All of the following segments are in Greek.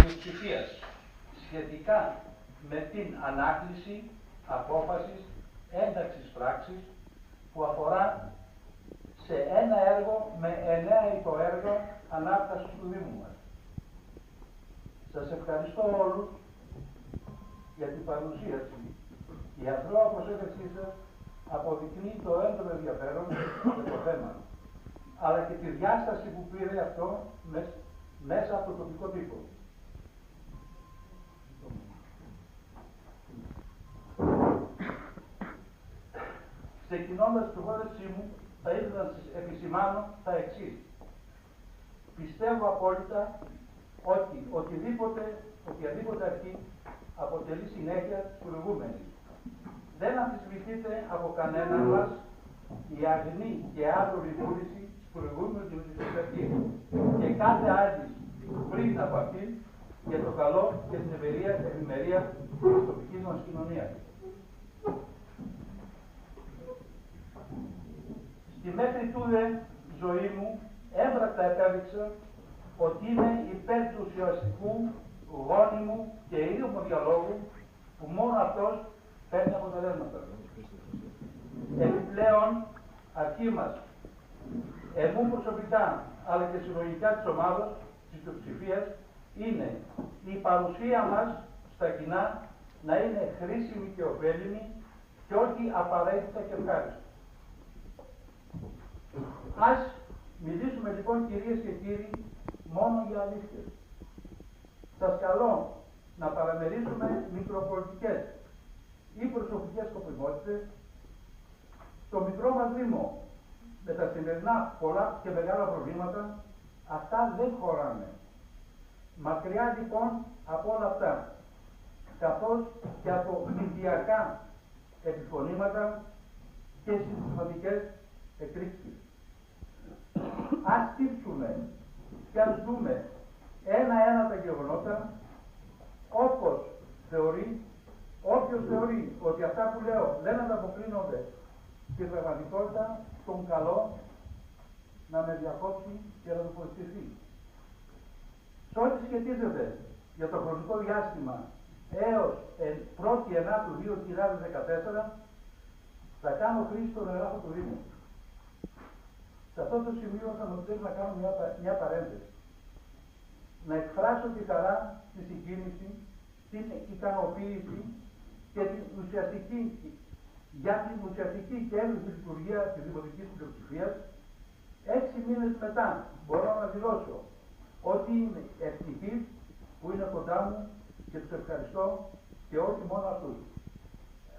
πλειοψηφίας σχετικά με την ανάκληση απόφασης ένταξης πράξης που αφορά σε ένα έργο με 9 υποέργα ανάπτυξης του Δήμου μας. Σας ευχαριστώ όλους για την παρουσίαση. Η αθρώα προσέγγιση σας αποδεικνύει το έντονο ενδιαφέρον για το θέμα, αλλά και τη διάσταση που πήρε αυτό μέσα από το τοπικό τύπο. Ξεκινώντας την πρότασή μου, θα ήθελα να σας επισημάνω τα εξής. Πιστεύω απόλυτα ότι οποιαδήποτε αρχή αποτελεί συνέχεια της προηγούμενης. Δεν αμφισβητείται από κανέναν μας η αγνή και άδωρη βούληση της προηγούμενης δημοτικής αρχής και κάθε άλλη πριν από αυτήν για το καλό και την ευημερία της τοπικής μας κοινωνίας. Στη μέχρι τούδε ζωή μου έμπρακτα επέδειξα ότι είμαι υπέρ του ουσιαστικού, γόνιμου και ήρεμου διαλόγου που μόνο αυτός παίρνει αποτελέσματα. Επιπλέον, αρχή μας, εμού προσωπικά αλλά και συλλογικά της ομάδας, της πλειοψηφίας, είναι η παρουσία μας στα κοινά να είναι χρήσιμη και ωφέλιμη και όχι απαραίτητα και ευχάριστα. Ας μιλήσουμε λοιπόν, κυρίες και κύριοι, μόνο για αλήθειες. Σας καλώ να παραμερίσουμε μικροπολιτικές ή προσωπικές σκοπιμότητες στο μικρό μας Δήμο. Με τα σημερινά πολλά και μεγάλα προβλήματα, αυτά δεν χωράνε. Μακριά λοιπόν από όλα αυτά, καθώς και από μηδιακά επιφωνήματα και συστηματικές εκρήξεις. Ας στύψουμε και ας δούμε ένα-ένα τα γεγονότα, όπως όποιος θεωρεί ότι αυτά που λέω δεν ανταποκρίνονται στην πραγματικότητα, τον καλό να με διακόψει και να τοποθετηθεί. Σε ό,τι σχετίζεται για το χρονικό διάστημα έως 1η Ενάτου 2014, θα κάνω χρήση των εγγράφων του Δήμου. Σε αυτό το σημείο θα μου επιτρέψει να κάνω μια παρένθεση. Να εκφράσω τη χαρά, τη συγκίνηση, την ικανοποίηση και για την ουσιαστική και έμεση λειτουργία της δημοτικής πλειοψηφίας. 6 μήνες μετά μπορώ να δηλώσω ότι είμαι ευτυχής που είναι κοντά μου και τους ευχαριστώ και όχι μόνο αυτούς.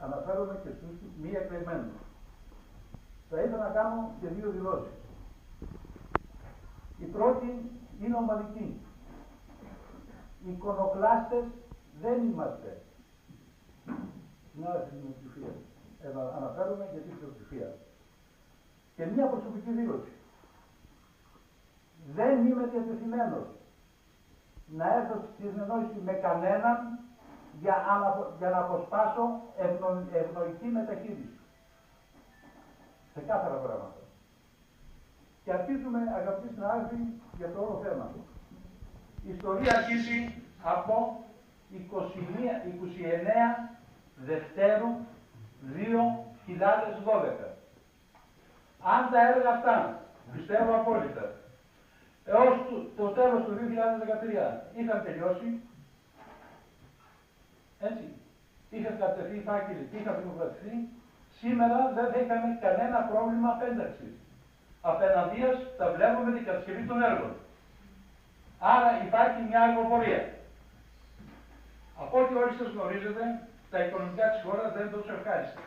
Αναφέρομαι και στους μη εκλεγμένους. Θα ήθελα να κάνω και 2 δηλώσεις. Η πρώτη είναι ομαδική. Εικονοκλάστες δεν είμαστε. Συνάδελφοι της πλειοψηφίας. Αναφέρομαι για την πλειοψηφία. Και μια προσωπική δήλωση. Δεν είμαι διατεθειμένος να έρθω στη συνεννόηση με κανέναν για να αποσπάσω ευνοϊκή μεταχείριση. Ξεκάθαρα πράγματα. Και αρχίζουμε, αγαπητοί συνάδελφοι, για το όλο θέμα. Η ιστορία αρχίζει από 29 Δευτέρου 2012. Αν τα έργα αυτά, πιστεύω απόλυτα, έως το τέλος του 2013 είχαν τελειώσει, έτσι, είχαν κατευθεί οι φάκελοι και είχαν δημοκρατηθεί, σήμερα δεν θα είχαμε κανένα πρόβλημα απένταξης. Απέναντίας τα βλέπουμε την κατασκευή των έργων. Άρα υπάρχει μια αργοπορία. Από ό,τι όλοι σας γνωρίζετε, τα οικονομικά της χώρας δεν είναι τόσο ευχάριστα.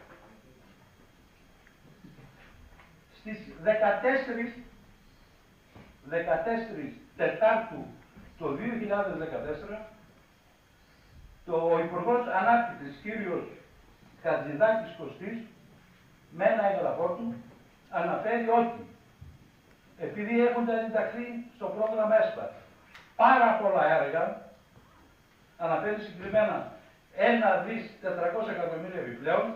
Στις 14 Τετάρτου το 2014, ο Υπουργός Ανάπτυξης, κύριος Χατζηδάκης Κωστής, με ένα έγγραφό του, αναφέρει ότι επειδή έχουν ενταχθεί στο πρόγραμμα ΕΣΠΑ πάρα πολλά έργα, αναφέρει συγκεκριμένα 1 δις 400 εκατομμύρια επιπλέον,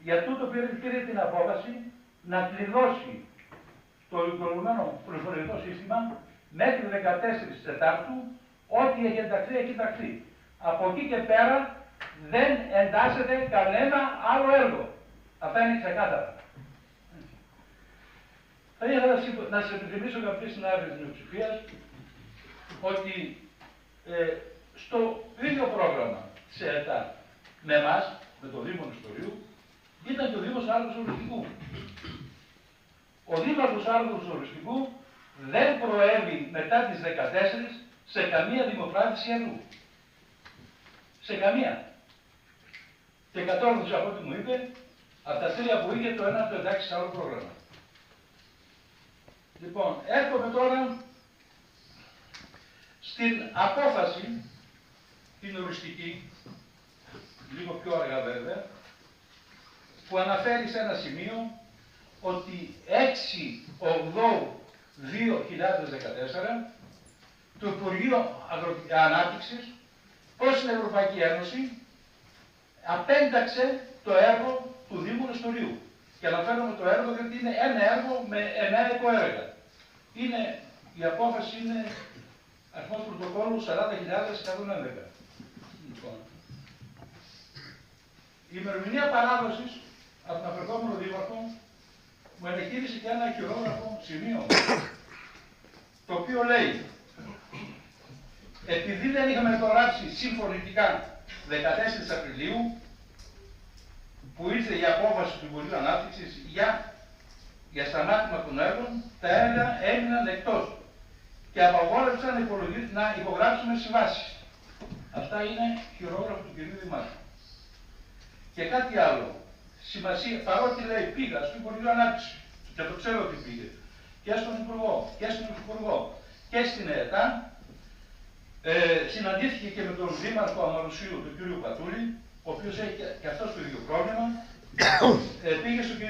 για τούτο πήρε την απόφαση να κλειδώσει το οικονομικό προσφορικό σύστημα μέχρι 14 Τετάρτου, Ό,τι έχει ενταχθεί, έχει ενταχθεί. Από εκεί και πέρα δεν εντάσσεται κανένα άλλο έργο. Αυτά είναι ξεκάθαρα. Θα ήθελα να σας επιθυμίσω, αγαπητοί συνάδελφοι της μειοψηφίας, ότι στο ίδιο πρόγραμμα της ΕΕΤΑ με εμάς, με το Δήμο Νηστορείου, ήταν και ο Δήμος Άρχος Οριστικού. Ο Δήμαρχος Άρχος Οριστικού δεν προέβη μετά τις 14 σε καμία δημοκράτηση αλλού. Σε καμία. Και κατόρθωσε από ό,τι μου είπε, από τα 3 που είχε το ένα το εντάξει σε άλλο πρόγραμμα. Λοιπόν, έρχομαι τώρα στην απόφαση, την οριστική, λίγο πιο αργά βέβαια, που αναφέρει σε ένα σημείο ότι 6/8/2014 το Υπουργείο Ανάπτυξης προς την Ευρωπαϊκή Ένωση απένταξε το έργο του Δήμου Νηστορείου. Και αναφέρομαι το έργο γιατί είναι ένα έργο με 9 υποέργα. Η απόφαση είναι αριθμός πρωτοκόλλου 40.111. Λοιπόν, η ημερομηνία παράδοσης από τον απερχόμενο δήμαρχο μου ενεχείρισε και ένα χειρόγραφο σημείο, το οποίο λέει: επειδή δεν είχαμε το γράψει συμφωνητικά 14 Απριλίου, που ήρθε η απόφαση του Υπουργείου Ανάπτυξης για σταμάτημα των έργων, τα έργα έμειναν εκτός και απαγόρευσαν να υπογράψουμε συμβάσεις. Αυτά είναι χειρόγραφο του κ. Δημάρχου. Και κάτι άλλο. Σημασία, παρότι λέει πήγα στο Υπουργείο Ανάπτυξης, και το ξέρω ότι πήγε, και στον Υπουργό, και στον Υφυπουργό, και στην ΕΕΤΑ, συναντήθηκε και με τον Δήμαρχο Αμαρουσίου, τον κ. Πατούλη, ο οποίος έχει και αυτός το ίδιο πρόβλημα. Πήγε στον κ.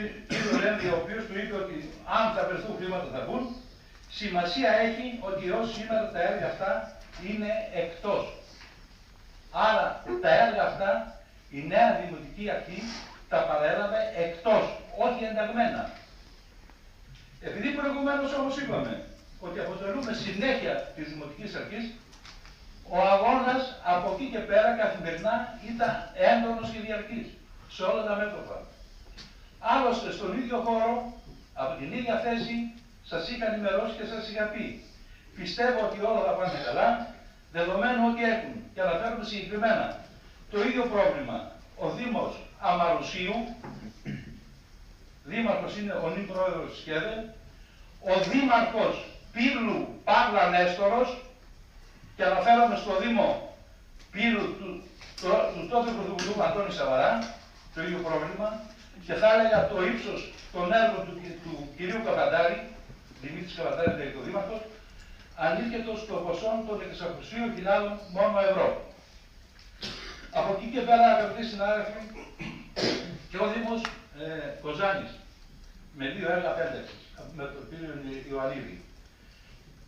Ρένδη, ο οποίος του είπε ότι αν θα βρεθούν χρήματα θα μπουν. Σημασία έχει ότι ως σήμερα τα έργα αυτά είναι εκτός. Άρα τα έργα αυτά η νέα Δημοτική Αρχή τα παρέλαβε εκτός, όχι ενταγμένα. Επειδή προηγουμένως όμως είπαμε ότι αποτελούμε συνέχεια της Δημοτικής Αρχής, ο αγώνας από εκεί και πέρα καθημερινά ήταν έντονος και διαρκής σε όλα τα μέτωπα. Άλλωστε στον ίδιο χώρο, από την ίδια θέση, σας είχα ενημερώσει και σας είχα πει: πιστεύω ότι όλα θα πάνε καλά, δεδομένου ότι έχουν, και αναφέρουμε συγκεκριμένα, το ίδιο πρόβλημα ο Δήμος Αμαρουσίου, δήμαρχος είναι ο νυν πρόεδρος της ΚΕΔΕ, ο δήμαρχος Πύλου Παύλα Νέστορος, και αναφέρομαι στο Δήμο Πύλου του τότε Πρωθυπουργού Αντώνη Σαβαρά, το ίδιο πρόβλημα, και θα έλεγα το ύψος των έργων του κυρίου Καβαντάρη, Δημήτρης Καβαντάρη, δηλαδή το δήμαρχος, ανήκετο στο ποσό των 600.000 μόνο ευρώ. Από εκεί και πέρα, αγαπητοί συνάδελφοι, και ο Δήμος Κοζάνης, με 2 έργα απένταξης, με τον κύριο Ιωαννίδη.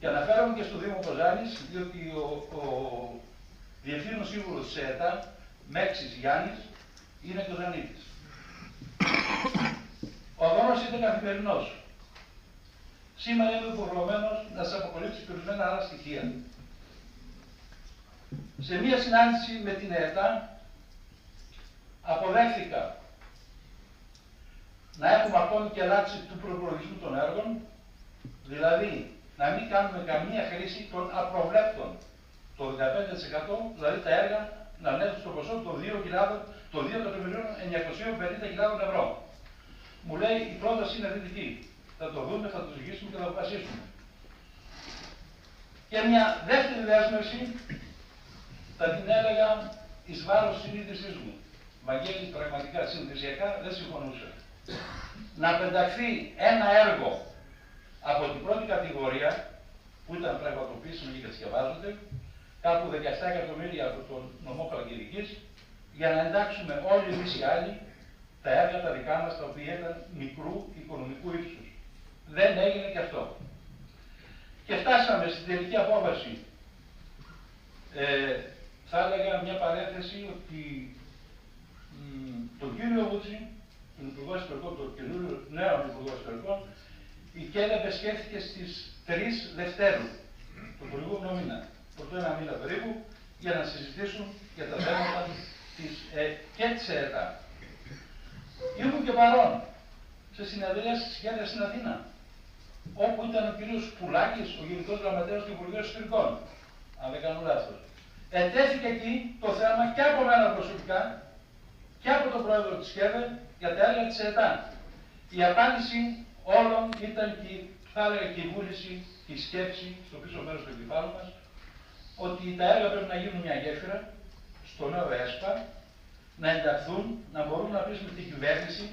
Και αναφέρομαι και στο Δήμο Κοζάνης, διότι ο διευθύνων σύμβουλος της ΕΕΤΑ, Μέξης Γιάννης, είναι Κοζανίτης. Ο αγώνας ήταν καθημερινός. Σήμερα είμαι υποχρεωμένος να σας αποκαλύψω και ορισμένα άλλα στοιχεία. Σε μία συνάντηση με την ΕΕΤΑ αποδέχθηκα να έχουμε ακόμη και αλλάξει του προπολογισμού των έργων, δηλαδή να μην κάνουμε καμία χρήση των απροβλέπτων, το 15%, δηλαδή τα έργα να ανέβουν στο ποσό των 2.950.000 ευρώ. Μου λέει η πρόταση είναι θετική. Θα το δούμε, θα το ζυγίσουμε και θα αποφασίσουμε. Και μια δεύτερη δέσμευση θα την έλεγα εις βάρος συνείδησής μου. Βαγγέλη, πραγματικά συνθεσιακά δεν συμφωνούσα. Να πενταχθεί ένα έργο από την πρώτη κατηγορία, που ήταν πραγματοποιήσιμο και κατασκευάζονται, κάπου 17 εκατομμύρια από τον νομό Χαλκιδικής, για να εντάξουμε όλοι εμείς οι άλλοι τα έργα τα δικά μας, τα οποία ήταν μικρού οικονομικού ύψους. Δεν έγινε και αυτό. Και φτάσαμε στην τελική απόφαση. Θα έλεγα μια παρένθεση ότι τον κύριο Βούτση, τον Υπουργό Εσωτερικών, τον καινούριο νέο Υπουργό Εσωτερικών, η ΚΕΔΕ σκέφτηκε στις 3 Δευτέρου, τον προηγούμενο μήνα. πρωτού ένα μήνα περίπου, για να συζητήσουν για τα θέματα και της ΕΕΤΑ. Ήμουν και παρόν σε συνεδρία στη Σχέδια στην Αθήνα, όπου ήταν ο κ. Πουλάκης, ο Γενικός Γραμματέας του Υπουργείου Εσωτερικών, αν δεν κάνω λάθος. Ετέθηκε εκεί το θέμα και από μένα προσωπικά και από τον πρόεδρο της ΣΚΕΔΕ για τα έργα της ΕΕΤΑ. Η απάντηση όλων ήταν και, θα έλεγα, και η βούληση και η σκέψη στο πίσω μέρος του εγκεφάλου μας, ότι τα έργα πρέπει να γίνουν μια γέφυρα στο νέο ΕΣΠΑ, να ενταχθούν, να μπορούμε να πείσουμε την κυβέρνηση,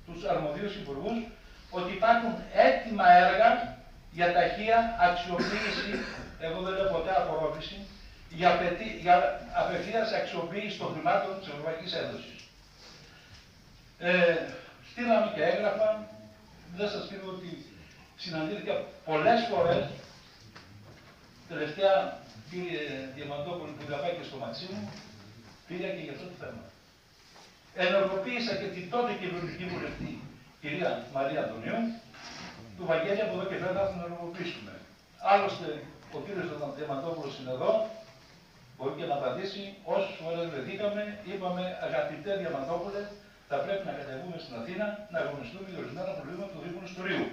τους αρμοδίους υπουργούς, ότι υπάρχουν έτοιμα έργα για ταχεία αξιοποίηση, εγώ δεν λέω ποτέ απορρόφηση, για απευθείας αξιοποίηση των χρημάτων της Ευρωπαϊκής Ένωσης. Στείλαμε και έγγραφα, δεν σας κρύβω ότι συναντήθηκα πολλές φορές, τελευταία κύριε Διαμαντόπουλο που είχα πάει και στο Μαξίμου, πήγα και για αυτό το θέμα. Ενεργοποίησα και την τότε κυβερνητική βουλευτή, κυρία Μαρία Αντωνίου, του Βαγγέλη από εδώ και πέρα θα την ενεργοποιήσουμε. Άλλωστε, ο κύριος Διαμαντόπουλος είναι εδώ, μπορεί και να απαντήσει. Όσες φορές βρεθήκαμε, είπαμε αγαπητέ Διαμαντόπουλε, θα πρέπει να κατεβούμε στην Αθήνα να αγωνιστούμε για ορισμένα προβλήματα του Δήμου Νεστορίου.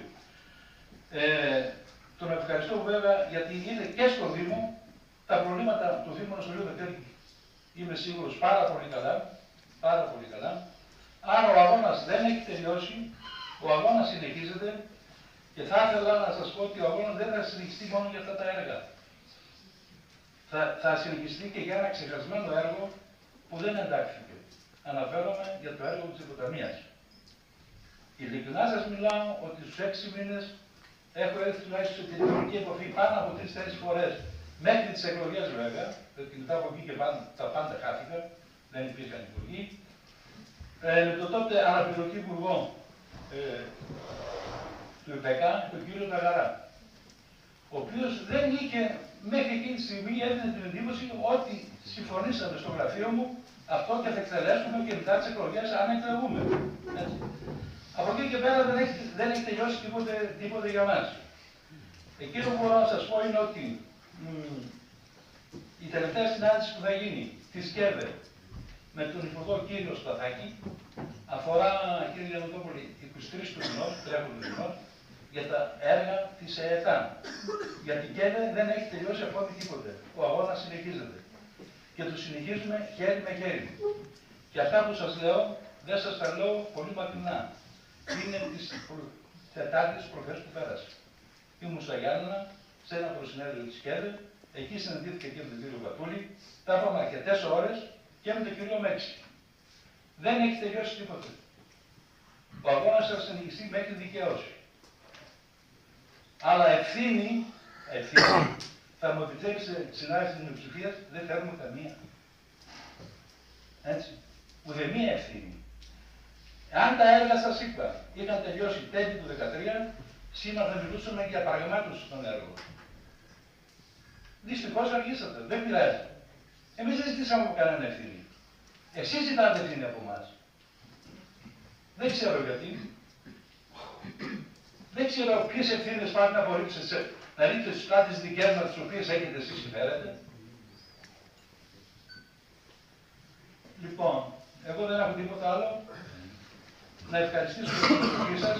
Τον ευχαριστώ βέβαια γιατί είναι και στο Δήμο τα προβλήματα του Δήμου Νεστορίου δεν θέλει. Είμαι σίγουρος πάρα πολύ καλά. Πάρα πολύ καλά. Άρα ο αγώνας δεν έχει τελειώσει, ο αγώνας συνεχίζεται και θα ήθελα να σας πω ότι ο αγώνας δεν θα συνεχιστεί μόνο για αυτά τα έργα. Θα συνεχιστεί και για ένα ξεχασμένο έργο που δεν εντάχθηκε. Αναφέρομαι για το έργο της υποταμείας. Ειλικρινά σας μιλάω ότι στους 6 μήνες έχω έρθει τουλάχιστον σε τηλεφωνική επαφή πάνω από 3-4 φορές μέχρι τις εκλογές βέβαια, διότι μετά από εκεί και πάνω τα πάντα χάθηκαν, δεν υπήρχαν υπουργοί. Με τον τότε αναπληρωτή υπουργό του ΕΠΕΚΑ, τον κύριο Ταγαρά, ο οποίος δεν είχε μέχρι εκείνη τη στιγμή έδινε την εντύπωση ότι συμφωνήσαμε στο γραφείο μου αυτό και θα εκτελέσουμε και μετά τις εκλογές αν εκλεγούμε. Από εκεί και πέρα δεν έχει τελειώσει τίποτε για μας. Εκείνο που μπορώ να σας πω είναι ότι η τελευταία συνάντηση που θα γίνει τη ΣΚΕΔΕ με τον Υπουργό κύριο Σταθάκη αφορά, κύριε Διαμαντόπουλη, 23 του μηνός, τρέχοντος μηνός, για τα έργα της ΕΕΤΑ. Γιατί η ΚΕΔΕ δεν έχει τελειώσει ακόμη τίποτε. Ο αγώνας συνεχίζεται. Και το συνεχίζουμε χέρι με χέρι. Και αυτά που σας λέω, δεν σας τα λέω πολύ μακρινά. Είναι της Τετάρτης προχθές που πέρασε. Ήμουν στα Γιάννενα, σε ένα προσυνέδριο της ΚΕΔΕ, εκεί συναντήθηκα και με τον κύριο Πατούλη, τα είπαμε αρκετές ώρες και με τον κύριο Μέξη. Δεν έχει τελειώσει τίποτε. Ο αγώνας θα συνεχιστεί μέχρι δικαίωση. Αλλά ευθύνη, θα μου επιτρέψετε συνάδελφοι της μειοψηφίας, δεν φέρνουμε καμία. Έτσι. Ουδεμία ευθύνη. Αν τα έργα σας είπα είχαν τελειώσει τέλη του 2013, σήμερα θα μιλούσαμε για πραγμάτωση των έργων. Δυστυχώς αργήσατε, δεν πειράζει. Εμείς δεν ζητήσαμε από κανένα ευθύνη. Εσείς ζητάτε ευθύνη από εμάς. Δεν ξέρω γιατί. Δεν ξέρω ποιες ευθύνες πάτε να απορρίψετε, να ρίξετε στις πλάτες δικές μας, τις οποίες έχετε εσείς συμφέρετε. Λοιπόν, εγώ δεν έχω τίποτα άλλο. Να ευχαριστήσω την προσοχή σας.